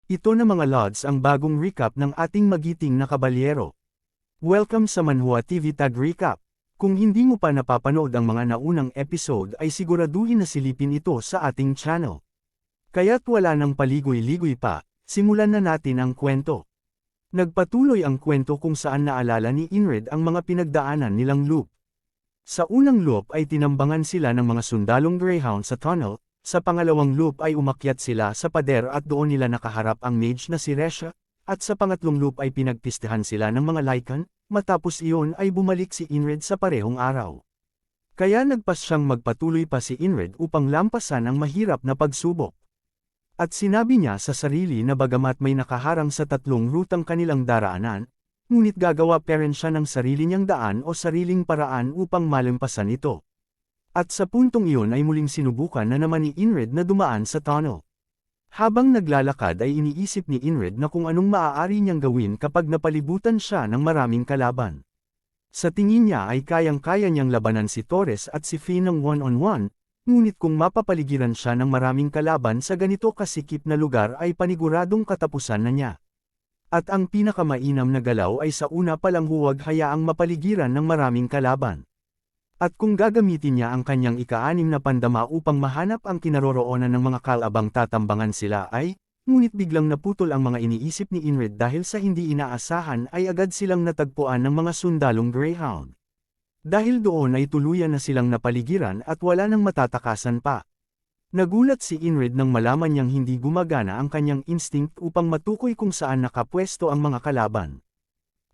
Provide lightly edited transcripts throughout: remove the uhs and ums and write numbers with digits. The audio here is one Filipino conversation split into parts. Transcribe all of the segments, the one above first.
Ito na mga lods ang bagong recap ng ating magiting na kabalyero. Welcome sa Manhua TV Tag Recap. Kung hindi mo pa napapanood ang mga naunang episode ay siguraduhin na silipin ito sa ating channel. Kaya't wala nang paligoy-ligoy pa, simulan na natin ang kwento. Nagpatuloy ang kwento kung saan naalala ni Inrid ang mga pinagdaanan nilang loop. Sa unang loop ay tinambangan sila ng mga sundalong Greyhound sa tunnel, sa pangalawang loop ay umakyat sila sa pader at doon nila nakaharap ang mage na si Resha, at sa pangatlong loop ay pinagpistehan sila ng mga Lycan, matapos iyon ay bumalik si Inrid sa parehong araw. Kaya nagpas siyang magpatuloy pa si Inrid upang lampasan ang mahirap na pagsubok. At sinabi niya sa sarili na bagamat may nakaharang sa tatlong rutang kanilang daraanan, ngunit gagawa pa rin siya ng sarili niyang daan o sariling paraan upang malampasan ito. At sa puntong iyon ay muling sinubukan na naman ni Inrid na dumaan sa tunnel. Habang naglalakad ay iniisip ni Inrid na kung anong maaari niyang gawin kapag napalibutan siya ng maraming kalaban. Sa tingin niya ay kayang-kaya niyang labanan si Torres at si Fee ng one-on-one, ngunit kung mapapaligiran siya ng maraming kalaban sa ganito kasikip na lugar ay paniguradong katapusan na niya. At ang pinakamainam na galaw ay sa una palang huwag hayaang mapaligiran ng maraming kalaban. At kung gagamitin niya ang kanyang ika-6 na pandama upang mahanap ang kinaroroonan ng mga kalabang tatambangan sila ay, ngunit biglang naputol ang mga iniisip ni Inrid dahil sa hindi inaasahan ay agad silang natagpuan ng mga sundalong Greyhound. Dahil doon ay tuluyan na silang napaligiran at wala nang matatakasan pa. Nagulat si Inrid nang malaman niyang hindi gumagana ang kanyang instinct upang matukoy kung saan nakapwesto ang mga kalaban.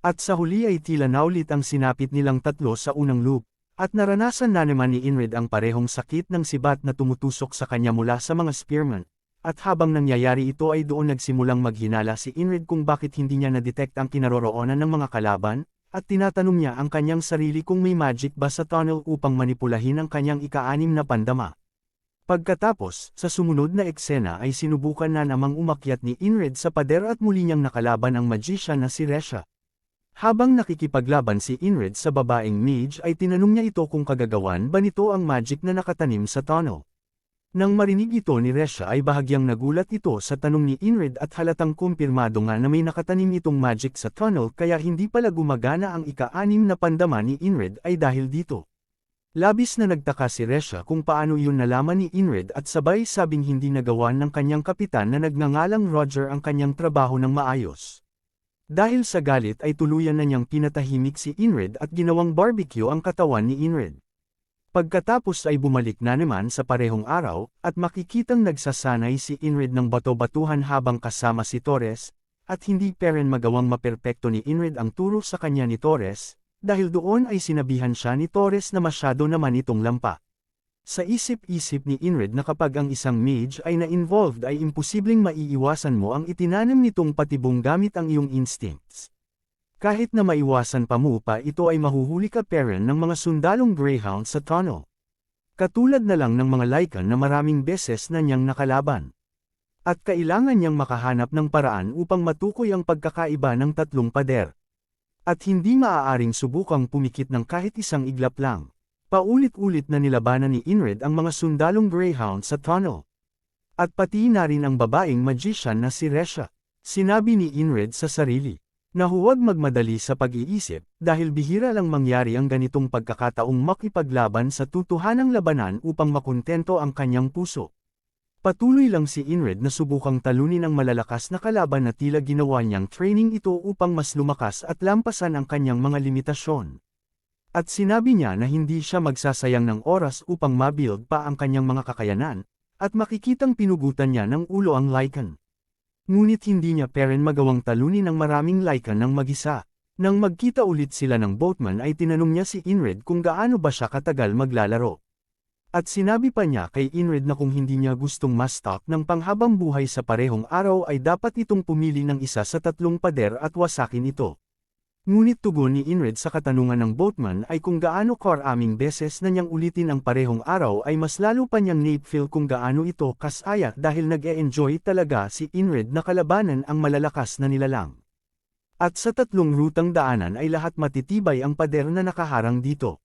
At sa huli ay tila naulit ang sinapit nilang tatlo sa unang loop, at naranasan na naman ni Inrid ang parehong sakit ng sibat na tumutusok sa kanya mula sa mga spearmen, at habang nangyayari ito ay doon nagsimulang maghinala si Inrid kung bakit hindi niya na-detect ang kinaroroonan ng mga kalaban, at tinatanong niya ang kanyang sarili kung may magic ba sa tunnel upang manipulahin ang kanyang ika-6 na pandama. Pagkatapos, sa sumunod na eksena ay sinubukan na namang umakyat ni Inrid sa pader at muli niyang nakalaban ang magician na si Resha. Habang nakikipaglaban si Inrid sa babaeng mage ay tinanong niya ito kung kagagawan ba nito ang magic na nakatanim sa tunnel. Nang marinig ito ni Resha ay bahagyang nagulat ito sa tanong ni Inrid at halatang kumpirmado nga na may nakatanim itong magic sa tunnel kaya hindi pala gumagana ang ika-6 na pandama ni Inrid ay dahil dito. Labis na nagtaka si Resha kung paano yun nalaman ni Inrid at sabay sabing hindi nagawa ng kanyang kapitan na nagngangalang Roger ang kanyang trabaho ng maayos. Dahil sa galit ay tuluyan na niyang pinatahimik si Inrid at ginawang barbecue ang katawan ni Inrid. Pagkatapos ay bumalik na naman sa parehong araw, at makikitang nagsasanay si Inrid ng bato-batuhan habang kasama si Torres, at hindi pa rin magawang maperpekto ni Inrid ang turo sa kanya ni Torres, dahil doon ay sinabihan siya ni Torres na masyado naman itong lampa. Sa isip-isip ni Inrid na kapag ang isang mage ay na-involved ay imposibleng maiiwasan mo ang itinanim nitong patibong gamit ang iyong instincts. Kahit na maiwasan pa mo pa ito ay mahuhuli ka pa rin ng mga sundalong Greyhound sa tunnel. Katulad na lang ng mga Lycan na maraming beses na niyang nakalaban. At kailangan niyang makahanap ng paraan upang matukoy ang pagkakaiba ng tatlong pader. At hindi maaaring subukang pumikit ng kahit isang iglap lang. Paulit-ulit na nilabanan ni Inrid ang mga sundalong Greyhound sa tunnel. At pati na rin ang babaeng magician na si Resha. Sinabi ni Inrid sa sarili na huwag magmadali sa pag-iisip dahil bihira lang mangyari ang ganitong pagkakataong makipaglaban sa tutuhanang labanan upang makontento ang kanyang puso. Patuloy lang si Inrid na subukang talunin ang malalakas na kalaban na tila ginawa niyang training ito upang mas lumakas at lampasan ang kanyang mga limitasyon. At sinabi niya na hindi siya magsasayang ng oras upang mabuild pa ang kanyang mga kakayanan, at makikitang pinugutan niya ng ulo ang Lycan. Ngunit hindi niya pa rin magawang talunin ang maraming Lycan ng mag-isa. Nang magkita ulit sila ng boatman ay tinanong niya si Inrid kung gaano ba siya katagal maglalaro. At sinabi pa niya kay Inrid na kung hindi niya gustong ma-stuck ng panghabang buhay sa parehong araw ay dapat itong pumili ng isa sa tatlong pader at wasakin ito. Ngunit tugon ni Inrid sa katanungan ng boatman ay kung gaano karaming beses na niyang ulitin ang parehong araw ay mas lalo pa niyang napefeel kung gaano ito kasaya dahil nag-e-enjoy talaga si Inrid na kalabanan ang malalakas na nilalang. At sa tatlong rutang daanan ay lahat matitibay ang pader na nakaharang dito.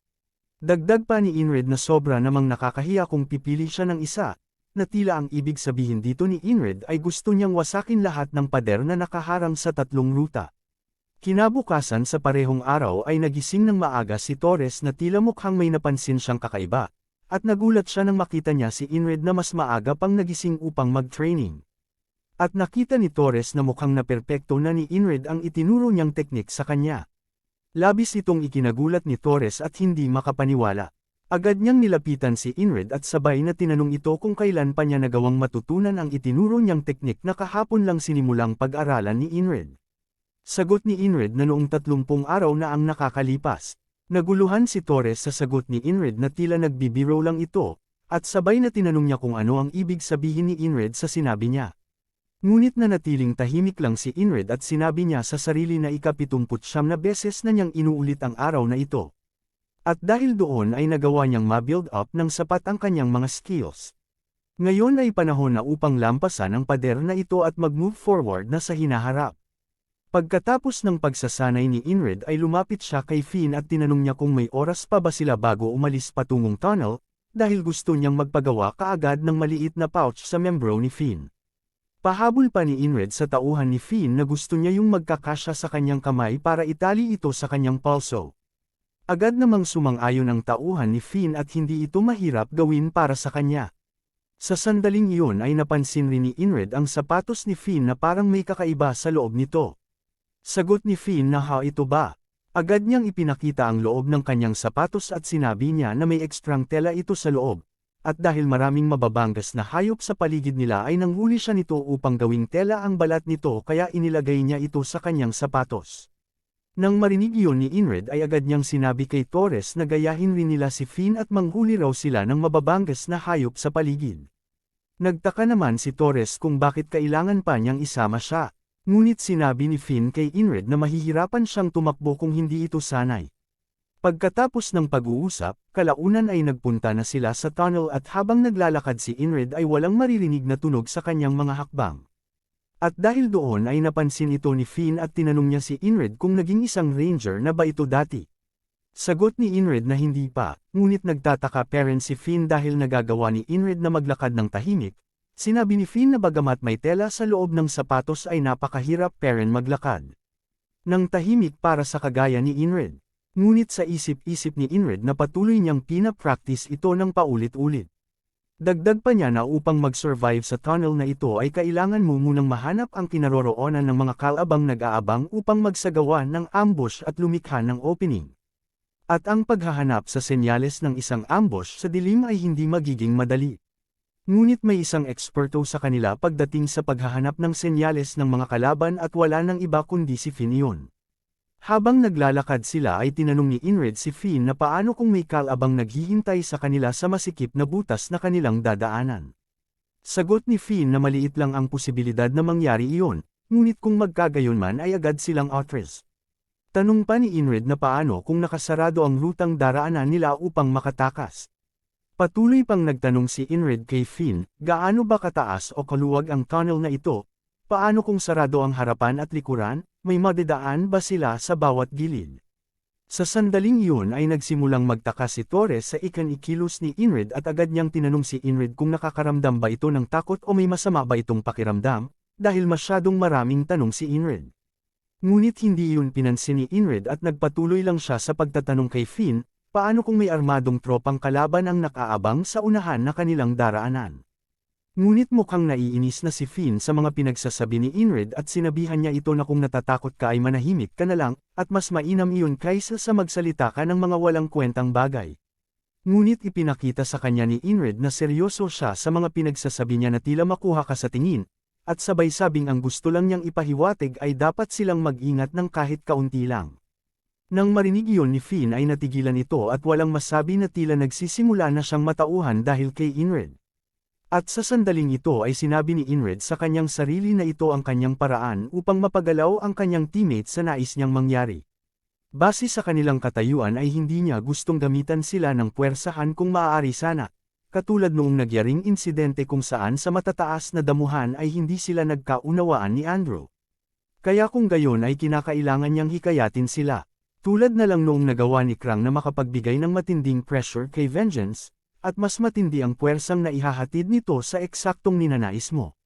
Dagdag pa ni Inrid na sobra namang nakakahiya kung pipili siya ng isa, na tila ang ibig sabihin dito ni Ingrid ay gusto niyang wasakin lahat ng pader na nakaharang sa tatlong ruta. Kinabukasan sa parehong araw ay nagising ng maaga si Torres na tila mukhang may napansin siyang kakaiba, at nagulat siya nang makita niya si Ingrid na mas maaga pang nagising upang mag-training. At nakita ni Torres na mukhang naperpekto na ni Ingrid ang itinuro niyang teknik sa kanya. Labis itong ikinagulat ni Torres at hindi makapaniwala. Agad niyang nilapitan si Ingrid at sabay na tinanong ito kung kailan pa niya nagawang matutunan ang itinuro niyang teknik na kahapon lang sinimulang pag-aralan ni Ingrid. Sagot ni Ingrid na noong 30 araw na ang nakakalipas. Naguluhan si Torres sa sagot ni Ingrid na tila nagbibiro lang ito, at sabay na tinanong niya kung ano ang ibig sabihin ni Ingrid sa sinabi niya. Ngunit nanatiling tahimik lang si Ingrid at sinabi niya sa sarili na ika-79 na beses na niyang inuulit ang araw na ito. At dahil doon ay nagawa niyang ma-build up ng sapat ang kanyang mga skills. Ngayon ay panahon na upang lampasan ang pader na ito at mag-move forward na sa hinaharap. Pagkatapos ng pagsasanay ni Ingrid ay lumapit siya kay Finn at tinanong niya kung may oras pa ba sila bago umalis patungong tunnel, dahil gusto niyang magpagawa kaagad ng maliit na pouch sa membro ni Finn. Pahabol pa ni Ingrid sa tauhan ni Finn na gusto niya yung magkakasya sa kanyang kamay para itali ito sa kanyang palso. Agad namang sumang-ayon ang tauhan ni Finn at hindi ito mahirap gawin para sa kanya. Sa sandaling iyon ay napansin rin ni Ingrid ang sapatos ni Finn na parang may kakaiba sa loob nito. Sagot ni Finn na ito ba? Agad niyang ipinakita ang loob ng kanyang sapatos at sinabi niya na may ekstrang tela ito sa loob. At dahil maraming mababangas na hayop sa paligid nila ay nanghuli siya nito upang gawing tela ang balat nito kaya inilagay niya ito sa kanyang sapatos. Nang marinig iyon ni Ingrid ay agad niyang sinabi kay Torres na gayahin rin nila si Finn at manghuli raw sila ng mababangas na hayop sa paligid. Nagtaka naman si Torres kung bakit kailangan pa niyang isama siya, ngunit sinabi ni Finn kay Ingrid na mahihirapan siyang tumakbo kung hindi ito sanay. Pagkatapos ng pag-uusap, kalaunan ay nagpunta na sila sa tunnel at habang naglalakad si Ingrid ay walang maririnig na tunog sa kanyang mga hakbang. At dahil doon ay napansin ito ni Finn at tinanong niya si Ingrid kung naging isang ranger na ba ito dati. Sagot ni Ingrid na hindi pa, ngunit nagtataka pa rin si Finn dahil nagagawa ni Ingrid na maglakad ng tahimik. Sinabi ni Finn na bagamat may tela sa loob ng sapatos ay napakahirap pa rin maglakad. Nang tahimik para sa kagaya ni Ingrid. Ngunit sa isip-isip ni Ingrid na patuloy niyang pina-practice ito ng paulit-ulit. Dagdag pa niya na upang mag-survive sa tunnel na ito ay kailangan mo munang mahanap ang kinaroroonan ng mga kalabang nag-aabang upang magsagawa ng ambush at lumikha ng opening. At ang paghahanap sa senyales ng isang ambush sa dilim ay hindi magiging madali. Ngunit may isang eksperto sa kanila pagdating sa paghahanap ng senyales ng mga kalaban at wala nang iba kundi si Finn iyon. Habang naglalakad sila ay tinanong ni Ingrid si Finn na paano kung may kalabang naghihintay sa kanila sa masikip na butas na kanilang dadaanan. Sagot ni Finn na maliit lang ang posibilidad na mangyari iyon, ngunit kung magkagayon man ay agad silang outres. Tanong pa ni Ingrid na paano kung nakasarado ang rutang daraanan nila upang makatakas. Patuloy pang nagtanong si Ingrid kay Finn, gaano ba kataas o kaluwag ang tunnel na ito? Paano kung sarado ang harapan at likuran? May madidaan ba sila sa bawat gilid? Sa sandaling iyon ay nagsimulang magtaka si Torres sa ikanikilos ni Ingrid at agad niyang tinanong si Ingrid kung nakakaramdam ba ito ng takot o may masama ba itong pakiramdam, dahil masyadong maraming tanong si Ingrid. Ngunit hindi iyon pinansin ni Ingrid at nagpatuloy lang siya sa pagtatanong kay Finn, paano kung may armadong tropang kalaban ang nakaabang sa unahan na kanilang daraanan? Ngunit mukhang naiinis na si Finn sa mga pinagsasabi ni Ingrid at sinabihan niya ito na kung natatakot ka ay manahimik ka na lang, at mas mainam iyon kaysa sa magsalita ka ng mga walang kwentang bagay. Ngunit ipinakita sa kanya ni Ingrid na seryoso siya sa mga pinagsasabi niya na tila makuha ka sa tingin, at sabay sabing ang gusto lang niyang ipahiwatig ay dapat silang mag-ingat ng kahit kaunti lang. Nang marinig iyon ni Finn ay natigilan ito at walang masabi na tila nagsisimula na siyang matauhan dahil kay Ingrid. At sa sandaling ito ay sinabi ni Ingrid sa kanyang sarili na ito ang kanyang paraan upang mapagalaw ang kanyang teammates sa nais niyang mangyari. Base sa kanilang katayuan ay hindi niya gustong gamitan sila ng puwersahan kung maaari sana, katulad noong nagyaring insidente kung saan sa matataas na damuhan ay hindi sila nagkaunawaan ni Andrew. Kaya kung gayon ay kinakailangan niyang hikayatin sila, tulad na lang noong nagawa ni Krang na makapagbigay ng matinding pressure kay Vengeance. at mas matindi ang puwersang na ihahatid nito sa eksaktong ninanais mo.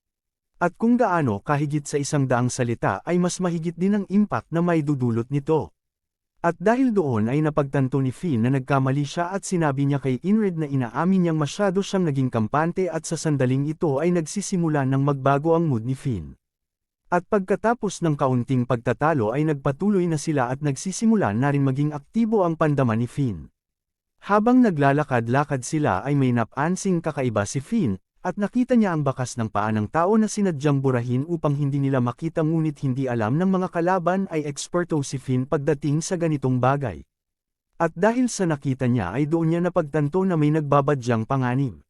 At kung gaano kahigit sa 100 salita ay mas mahigit din ang impact na may dudulot nito. At dahil doon ay napagtanto ni Finn na nagkamali siya at sinabi niya kay Inred na inaamin niyang masyado siyang naging kampante at sa sandaling ito ay nagsisimula ng magbago ang mood ni Finn. At pagkatapos ng kaunting pagtatalo ay nagpatuloy na sila at nagsisimula na rin maging aktibo ang pandama ni Finn. Habang naglalakad-lakad sila ay may napansing kakaiba si Finn, at nakita niya ang bakas ng paa ng tao na sinadyang burahin upang hindi nila makita ngunit hindi alam ng mga kalaban ay eksperto si Finn pagdating sa ganitong bagay. At dahil sa nakita niya ay doon niya napagtanto na may nagbabadyang panganib.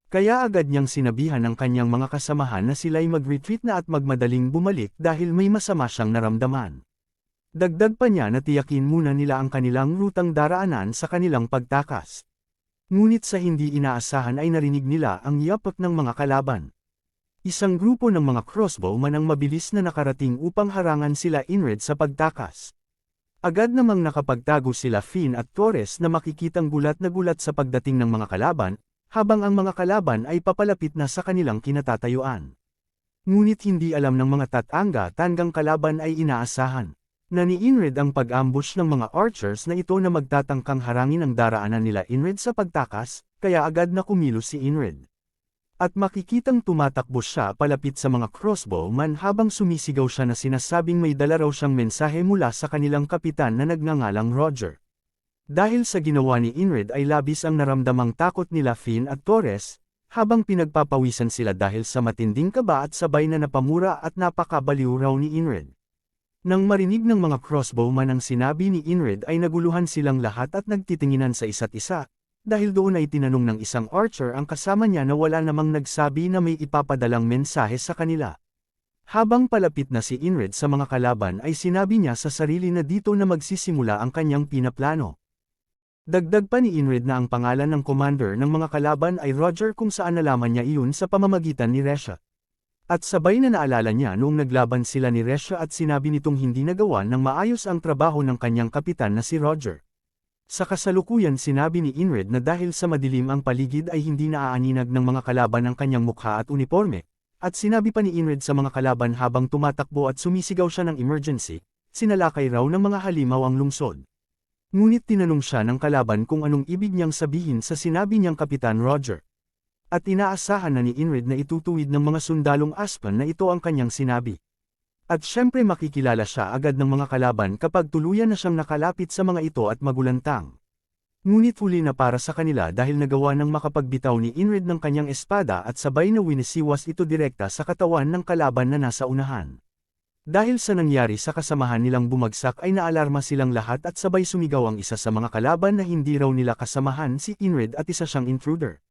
Kaya agad niyang sinabihan ang kanyang mga kasamahan na sila'y mag-retreat na at magmadaling bumalik dahil may masama siyang naramdaman. Dagdag pa niya na tiyakin muna nila ang kanilang rutang daraanan sa kanilang pagtakas. Ngunit sa hindi inaasahan ay narinig nila ang yapak ng mga kalaban. Isang grupo ng mga crossbowman ang mabilis na nakarating upang harangan sila Inred sa pagtakas. Agad namang nakapagtago sila Finn at Torres na makikitang gulat na gulat sa pagdating ng mga kalaban, habang ang mga kalaban ay papalapit na sa kanilang kinatatayuan. Ngunit hindi alam ng mga tatanga-tanggang kalaban ay inaasahan na ni Inred ang pag-ambush ng mga archers na ito na magtatangkang harangin ang daraanan nila Inred sa pagtakas, kaya agad na kumilos si Inred. At makikitang tumatakbo siya palapit sa mga crossbowman habang sumisigaw siya na sinasabing may dala raw siyang mensahe mula sa kanilang kapitan na nagngangalang Roger. Dahil sa ginawa ni Inred ay labis ang naramdamang takot nila Finn at Torres, habang pinagpapawisan sila dahil sa matinding kaba at sabay na napamura at napakabaliw raw ni Inred. Nang marinig ng mga crossbowman ang sinabi ni Inred ay naguluhan silang lahat at nagtitinginan sa isa't isa, dahil doon ay tinanong ng isang archer ang kasama niya na wala namang nagsabi na may ipapadalang mensahe sa kanila. Habang palapit na si Inred sa mga kalaban ay sinabi niya sa sarili na dito na magsisimula ang kanyang pinaplano. Dagdag pa ni Inred na ang pangalan ng commander ng mga kalaban ay Roger kung saan nalaman niya iyon sa pamamagitan ni Resha. At sabay na naalala niya noong naglaban sila ni Resha at sinabi nitong hindi nagawa ng maayos ang trabaho ng kanyang kapitan na si Roger. Sa kasalukuyan sinabi ni Inred na dahil sa madilim ang paligid ay hindi naaaninag ng mga kalaban ang kanyang mukha at uniforme, at sinabi pa ni Inred sa mga kalaban habang tumatakbo at sumisigaw siya ng emergency, sinalakay raw ng mga halimaw ang lungsod. Ngunit tinanong siya ng kalaban kung anong ibig niyang sabihin sa sinabi niyang Kapitan Roger. At inaasahan na ni Inred na itutuwid ng mga sundalong Aspen na ito ang kanyang sinabi. At syempre makikilala siya agad ng mga kalaban kapag tuluyan na siyang nakalapit sa mga ito at magulantang. Ngunit huli na para sa kanila dahil nagawa ng makapagbitaw ni Inred ng kanyang espada at sabay na winisiwas ito direkta sa katawan ng kalaban na nasa unahan. Dahil sa nangyari sa kasamahan nilang bumagsak ay naalarma silang lahat at sabay sumigaw ang isa sa mga kalaban na hindi raw nila kasamahan si Inred at isa siyang intruder.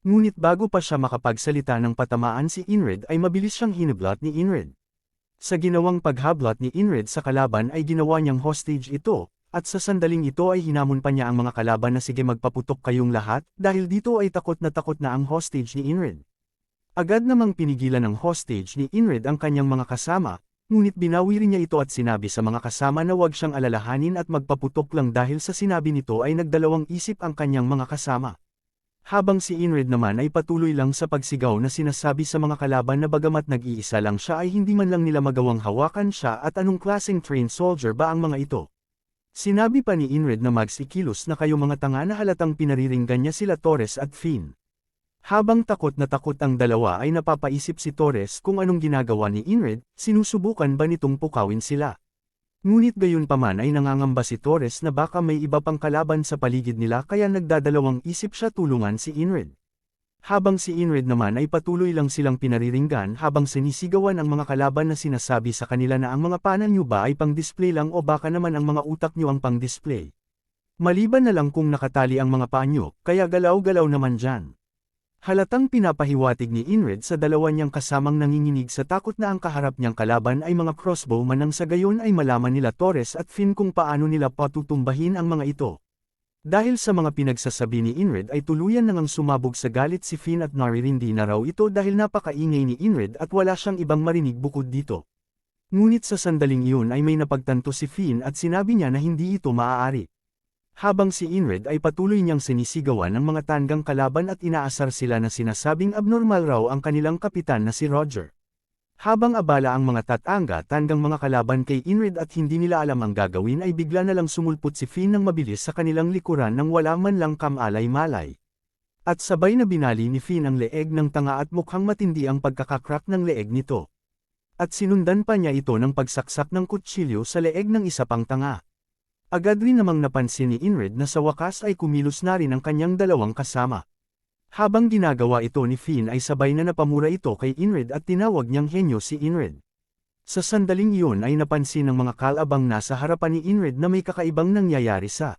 Ngunit bago pa siya makapagsalita ng patamaan si Inred ay mabilis siyang hinablat ni Inred. Sa ginawang paghablat ni Inred sa kalaban ay ginawa niyang hostage ito, at sa sandaling ito ay hinamon pa niya ang mga kalaban na sige magpaputok kayong lahat, dahil dito ay takot na ang hostage ni Inred. Agad namang pinigilan ng hostage ni Inred ang kanyang mga kasama, ngunit binawi rin niya ito at sinabi sa mga kasama na huwag siyang alalahanin at magpaputok lang dahil sa sinabi nito ay nagdalawang isip ang kanyang mga kasama. Habang si Inred naman ay patuloy lang sa pagsigaw na sinasabi sa mga kalaban na bagamat nag-iisa lang siya ay hindi man lang nila magawang hawakan siya at anong klaseng trained soldier ba ang mga ito. Sinabi pa ni Inred na magsikilos na kayo mga tanga na halatang pinariringgan niya sila Torres at Finn. Habang takot na takot ang dalawa ay napapaisip si Torres kung anong ginagawa ni Inred, sinusubukan ba nitong pukawin sila. Ngunit gayon paman ay nangangamba si Torres na baka may iba pang kalaban sa paligid nila kaya nagdadalawang isip siya tulungan si Inred. Habang si Inred naman ay patuloy lang silang pinariringgan habang sinisigawan ang mga kalaban na sinasabi sa kanila na ang mga pana niyo ba ay pang-display lang o baka naman ang mga utak niyo ang pang-display. Maliban na lang kung nakatali ang mga paa niyo, kaya galaw-galaw naman dyan. Halatang pinapahiwatig ni Inred sa dalawa niyang kasamang nanginginig sa takot na ang kaharap niyang kalaban ay mga crossbowman nang sa gayon ay malaman nila Torres at Finn kung paano nila patutumbahin ang mga ito. Dahil sa mga pinagsasabi ni Inred ay tuluyan nang sumabog sa galit si Finn at naririndi na raw ito dahil napakaingay ni Inred at wala siyang ibang marinig bukod dito. Ngunit sa sandaling iyon ay may napagtanto si Finn at sinabi niya na hindi ito maaari. Habang si Inred ay patuloy niyang sinisigawan ng mga tanggang kalaban at inaasar sila na sinasabing abnormal raw ang kanilang kapitan na si Roger. Habang abala ang mga tanggang mga kalaban kay Inred at hindi nila alam ang gagawin ay bigla na lang sumulpot si Finn ng mabilis sa kanilang likuran nang wala man lang kamalay-malay. At sabay na binali ni Finn ang leeg ng tanga at mukhang matindi ang pagkakakrak ng leeg nito. At sinundan pa niya ito ng pagsaksak ng kutsilyo sa leeg ng isa pang tanga. Agad rin namang napansin ni Inred na sa wakas ay kumilos na rin ang kanyang dalawang kasama. Habang ginagawa ito ni Finn ay sabay na napamura ito kay Inred at tinawag niyang henyo si Inred. Sa sandaling iyon ay napansin ng mga kalabang nasa harapan ni Inred na may kakaibang nangyayari sa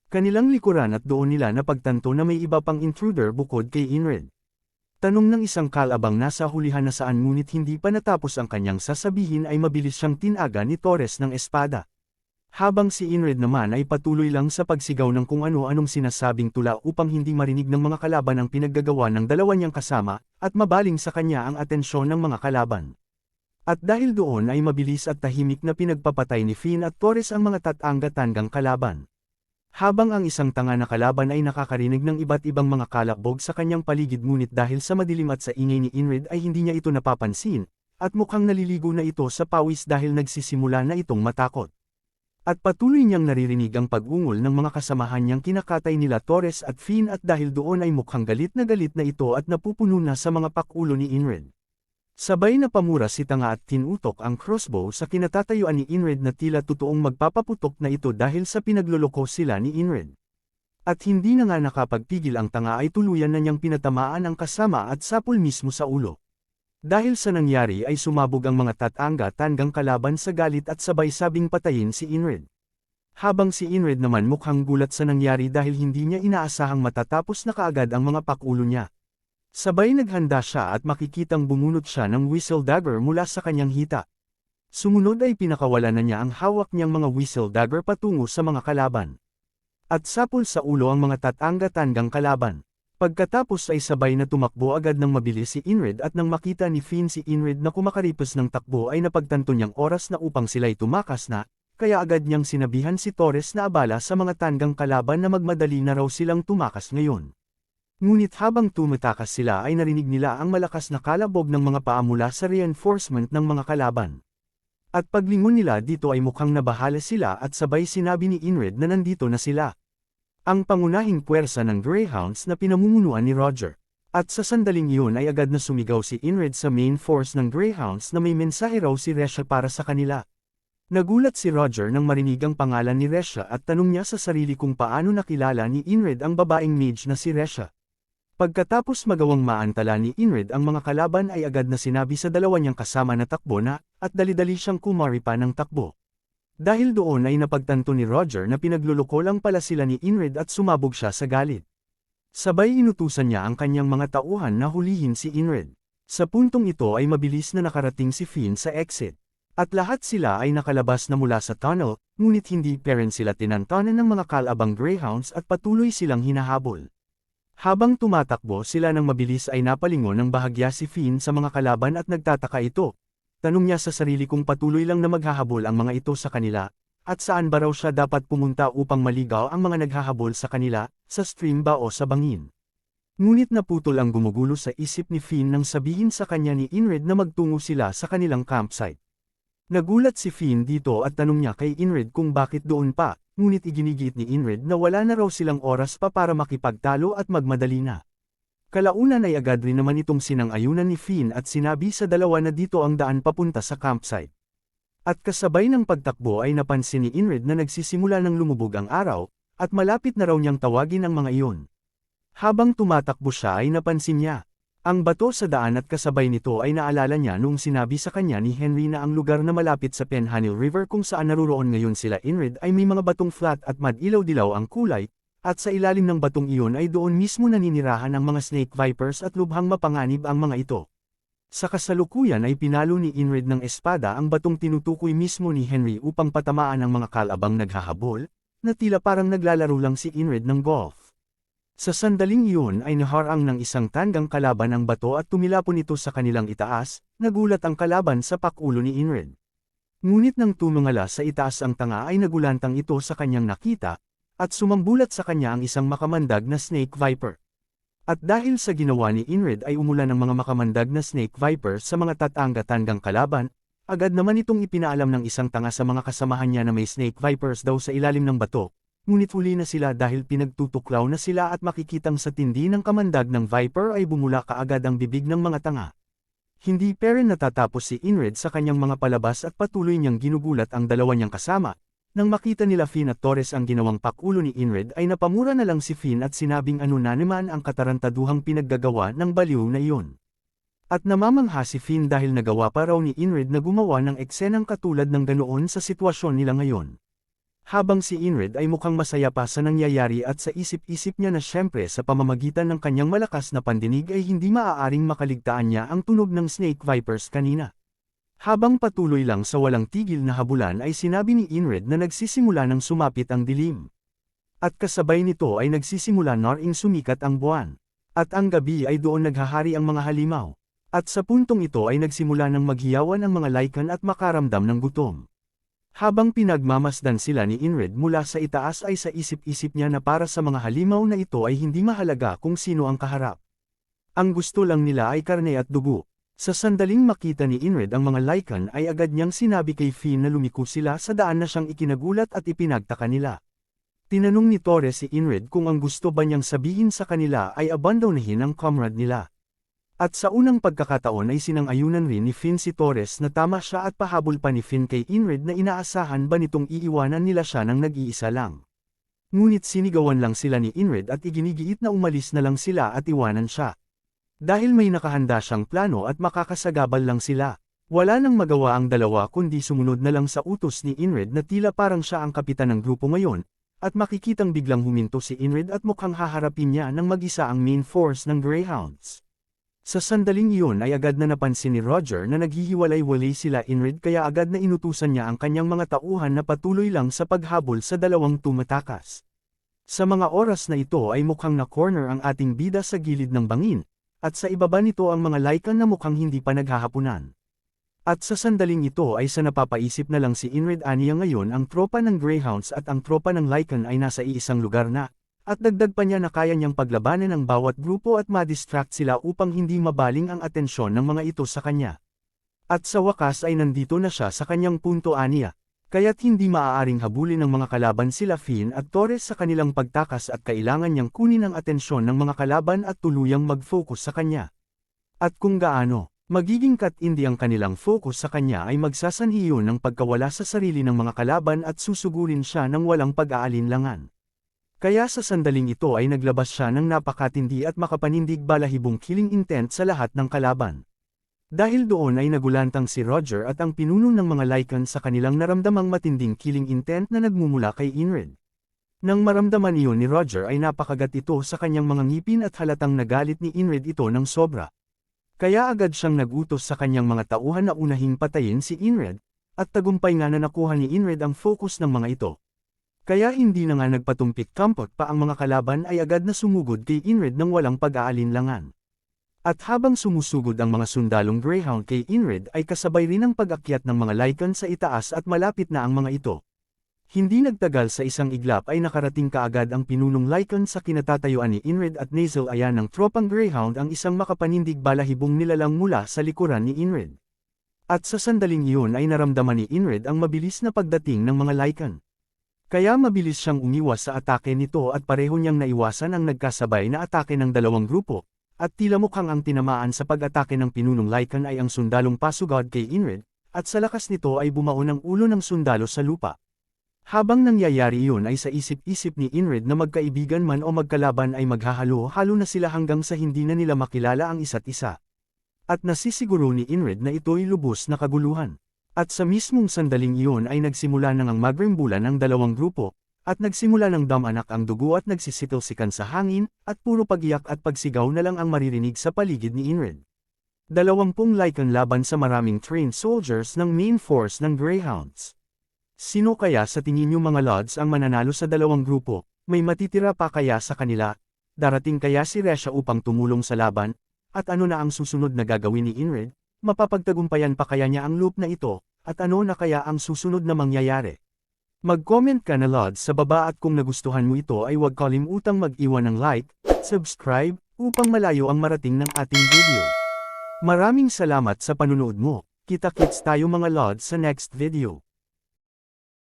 kanilang likuran at doon nila napagtanto na may iba pang intruder bukod kay Inred. Tanong ng isang kalabang nasa hulihan na saan ngunit hindi pa natapos ang kanyang sasabihin ay mabilis siyang tinaga ni Torres ng espada. Habang si Inred naman ay patuloy lang sa pagsigaw ng kung ano-anong sinasabing tula upang hindi marinig ng mga kalaban ang pinaggagawa ng dalawa niyang kasama, at mabaling sa kanya ang atensyon ng mga kalaban. At dahil doon ay mabilis at tahimik na pinagpapatay ni Finn at Torres ang mga tanggang kalaban. Habang ang isang tanga na kalaban ay nakakarinig ng iba't ibang mga kalabog sa kanyang paligid ngunit dahil sa madilim at sa ingay ni Inred ay hindi niya ito napapansin, at mukhang naliligo na ito sa pawis dahil nagsisimula na itong matakot. At patuloy niyang naririnig ang pag-ungol ng mga kasamahan niyang kinakatay nila Torres at Finn at dahil doon ay mukhang galit na ito at napupuno na sa mga pakulo ni Inred. Sabay na pamura si tanga at tinutok ang crossbow sa kinatatayuan ni Inred na tila totoong magpapaputok na ito dahil sa pinagloloko sila ni Inred. At hindi na nga nakapagpigil ang tanga ay tuluyan na niyang pinatamaan ang kasama at sapul mismo sa ulo. Dahil sa nangyari ay sumabog ang mga tanggang kalaban sa galit at sabay sabing patayin si Inred. Habang si Inred naman mukhang gulat sa nangyari dahil hindi niya inaasahang matatapos na kaagad ang mga pakulo niya. Sabay naghanda siya at makikitang bumunot siya ng whistle dagger mula sa kanyang hita. Sumunod ay pinakawalan na niya ang hawak niyang mga whistle dagger patungo sa mga kalaban. At sapul sa ulo ang mga tanggang kalaban. Pagkatapos ay sabay na tumakbo agad ng mabilis si Inred at nang makita ni Finn si Inred na kumakaripas ng takbo ay napagtanto niyang oras na upang sila'y tumakas na, kaya agad niyang sinabihan si Torres na abala sa mga tanggang kalaban na magmadali na raw silang tumakas ngayon. Ngunit habang tumatakas sila ay narinig nila ang malakas na kalabog ng mga paa mula sa reinforcement ng mga kalaban. At paglingon nila dito ay mukhang nabahala sila at sabay sinabi ni Inred na nandito na sila. Ang pangunahing puwersa ng Greyhounds na pinamumunuan ni Roger. At sa sandaling iyon ay agad na sumigaw si Inred sa main force ng Greyhounds na may mensahe raw si Resha para sa kanila. Nagulat si Roger nang marinig ang pangalan ni Resha at tanong niya sa sarili kung paano nakilala ni Inred ang babaeng mage na si Resha. Pagkatapos magawang maantala ni Inred ang mga kalaban ay agad na sinabi sa dalawa niyang kasama na takbo na, at dali-dali siyang kumari pa ng takbo. Dahil doon ay napagtanto ni Roger na pinagluloko lang pala sila ni Inred at sumabog siya sa galit. Sabay inutusan niya ang kanyang mga tauhan na hulihin si Inred. Sa puntong ito ay mabilis na nakarating si Finn sa exit. At lahat sila ay nakalabas na mula sa tunnel, ngunit hindi pa rin sila tinantanan ng mga kalabang Greyhounds at patuloy silang hinahabol. Habang tumatakbo sila ng mabilis ay napalingon ng bahagya si Finn sa mga kalaban at nagtataka ito. Tanong niya sa sarili kung patuloy lang na maghahabol ang mga ito sa kanila, at saan ba raw siya dapat pumunta upang maligaw ang mga naghahabol sa kanila, sa stream ba o sa bangin. Ngunit naputol ang gumugulo sa isip ni Finn nang sabihin sa kanya ni Inred na magtungo sila sa kanilang campsite. Nagulat si Finn dito at tanong niya kay Inred kung bakit doon pa, ngunit iginigit ni Inred na wala na raw silang oras pa para makipagtalo at magmadali na. Kalaunan ay agad rin naman itong sinang-ayunan ni Finn at sinabi sa dalawa na dito ang daan papunta sa campsite. At kasabay ng pagtakbo ay napansin ni Inred na nagsisimula ng lumubog ang araw, at malapit na raw niyang tawagin ang mga iyon. Habang tumatakbo siya ay napansin niya ang bato sa daan at kasabay nito ay naalala niya noong sinabi sa kanya ni Henry na ang lugar na malapit sa Penhanil River kung saan naruroon ngayon sila Inred ay may mga batong flat at madilaw-dilaw ang kulay, at sa ilalim ng batong iyon ay doon mismo naninirahan ang mga snake vipers at lubhang mapanganib ang mga ito. Sa kasalukuyan ay pinalo ni Inred ng espada ang batong tinutukoy mismo ni Henry upang patamaan ang mga kalabang naghahabol, na tila parang naglalaro lang si Inred ng golf. Sa sandaling iyon ay naharang ng isang tanggang kalaban ang bato at tumilapon ito sa kanilang itaas, nagulat ang kalaban sa pakulo ni Inred. Ngunit nang tumungala sa itaas ang tanga ay nagulantang ito sa kanyang nakita, at sumambulat sa kanya ang isang makamandag na Snake Viper. At dahil sa ginawa ni Inrid ay umulan ng mga makamandag na Snake Viper sa mga tatangga-tanggang kalaban, agad naman itong ipinaalam ng isang tanga sa mga kasamahan niya na may Snake Vipers daw sa ilalim ng bato, ngunit huli na sila dahil pinagtutuklaw na sila at makikitang sa tindi ng kamandag ng Viper ay bumula kaagad ang bibig ng mga tanga. Hindi pa rin natatapos si Inrid sa kanyang mga palabas at patuloy niyang ginugulat ang dalawa niyang kasama. Nang makita nila Finn at Torres ang ginawang pakulo ni Inrid ay napamura na lang si Finn at sinabing ano na naman ang katarantaduhang pinaggagawa ng baliw na iyon. At namamangha si Finn dahil nagawa pa raw ni Inrid na gumawa ng eksenang katulad ng ganoon sa sitwasyon nila ngayon. Habang si Inrid ay mukhang masaya pa sa nangyayari at sa isip-isip niya na syempre sa pamamagitan ng kanyang malakas na pandinig ay hindi maaaring makaligtaan niya ang tunog ng Snake Vipers kanina. Habang patuloy lang sa walang tigil na habulan ay sinabi ni Inrid na nagsisimula ng sumapit ang dilim. At kasabay nito ay nagsisimula na ring sumikat ang buwan. At ang gabi ay doon naghahari ang mga halimaw. At sa puntong ito ay nagsimula ng maghiyawan ang mga Lycan at makaramdam ng gutom. Habang pinagmamasdan sila ni Inrid mula sa itaas ay sa isip-isip niya na para sa mga halimaw na ito ay hindi mahalaga kung sino ang kaharap. Ang gusto lang nila ay karne at dugo. Sa sandaling makita ni Inrid ang mga Lycan ay agad niyang sinabi kay Finn na lumiko sila sa daan na siyang ikinagulat at ipinagtaka nila. Tinanong ni Torres si Inrid kung ang gusto ba niyang sabihin sa kanila ay abandonahin ang comrade nila. At sa unang pagkakataon ay sinang-ayunan rin ni Finn si Torres na tama siya at pahabol pa ni Finn kay Inrid na inaasahan ba nitong iiwanan nila siya ng nag-iisa lang. Ngunit sinigawan lang sila ni Inrid at iginigiit na umalis na lang sila at iwanan siya. Dahil may nakahanda siyang plano at makakasagabal lang sila. Wala nang magawa ang dalawa kundi sumunod na lang sa utos ni Inrid na tila parang siya ang kapitan ng grupo ngayon, at makikitang biglang huminto si Inrid at mukhang haharapin niya ng mag-isa ang main force ng Greyhounds. Sa sandaling iyon ay agad na napansin ni Roger na naghihiwalay-walay sila Inrid kaya agad na inutusan niya ang kanyang mga tauhan na patuloy lang sa paghabol sa dalawang tumatakas. Sa mga oras na ito ay mukhang na-corner ang ating bida sa gilid ng bangin, at sa ibaba nito ang mga Lycan na mukhang hindi pa naghahapunan. At sa sandaling ito ay sa napapaisip na lang si Inrid aniya ngayon ang tropa ng Greyhounds at ang tropa ng Lycan ay nasa iisang lugar na, at dagdag pa niya na kaya niyang paglabanan ang bawat grupo at ma-distract sila upang hindi mabaling ang atensyon ng mga ito sa kanya. At sa wakas ay nandito na siya sa kanyang punto aniya, kaya't hindi maaaring habulin ng mga kalaban sila Finn at Torres sa kanilang pagtakas at kailangan niyang kunin ang atensyon ng mga kalaban at tuluyang mag-focus sa kanya. At kung gaano magiging katindi ang kanilang focus sa kanya ay magsasanhi yun ng pagkawala sa sarili ng mga kalaban at susugurin siya ng walang pag-aalinlangan. Kaya sa sandaling ito ay naglabas siya ng napakatindi at makapanindig balahibong killing intent sa lahat ng kalaban. Dahil doon ay nagulantang si Roger at ang pinuno ng mga Lycan sa kanilang naramdamang matinding killing intent na nagmumula kay Inrid. Nang maramdaman iyon ni Roger ay napakagat ito sa kanyang mga ngipin at halatang nagalit ni Inrid ito ng sobra. Kaya agad siyang nagutos sa kanyang mga tauhan na unahing patayin si Inrid, at tagumpay nga na nakuha ni Inrid ang focus ng mga ito. Kaya hindi na nga nagpatumpik kampot pa ang mga kalaban ay agad na sumugod kay Inrid ng walang pag-aalinlangan. At habang sumusugod ang mga sundalong Greyhound kay Inrid ay kasabay rin ang pag-akyat ng mga Lycan sa itaas at malapit na ang mga ito. Hindi nagtagal sa isang iglap ay nakarating kaagad ang pinunong Lycan sa kinatatayuan ni Inrid at Nazel ayan ng tropang Greyhound ang isang makapanindig balahibong nilalang mula sa likuran ni Inrid. At sa sandaling iyon ay naramdaman ni Inrid ang mabilis na pagdating ng mga Lycan. Kaya mabilis siyang umiwas sa atake nito at pareho niyang naiwasan ang nagkasabay na atake ng dalawang grupo, at tila mukhang ang tinamaan sa pag-atake ng pinunong Lycan ay ang sundalong pasugod kay Inrid, at sa lakas nito ay bumaon ang ulo ng sundalo sa lupa. Habang nangyayari iyon ay sa isip-isip ni Inrid na magkaibigan man o magkalaban ay maghahalo-halo na sila hanggang sa hindi na nila makilala ang isa't isa. At nasisiguro ni Inrid na ito'y lubos na kaguluhan. At sa mismong sandaling iyon ay nagsimula nang ang magrimbulan ng dalawang grupo, at nagsimula ng damanak ang dugo at nagsisitilsikan sa hangin, at puro pagiyak at pagsigaw na lang ang maririnig sa paligid ni Inrid. 20 Lycan laban sa maraming trained soldiers ng main force ng Greyhounds. Sino kaya sa tingin niyo mga Lods ang mananalo sa dalawang grupo? May matitira pa kaya sa kanila? Darating kaya si Resha upang tumulong sa laban? At ano na ang susunod na gagawin ni Inrid? Mapapagtagumpayan pa kaya niya ang loop na ito? At ano na kaya ang susunod na mangyayari? Mag-comment ka na Lods sa baba at kung nagustuhan mo ito ay huwag kalimutang mag-iwan ng like, subscribe, upang malayo ang marating ng ating video. Maraming salamat sa panunood mo. Kita-kits tayo mga Lods sa next video.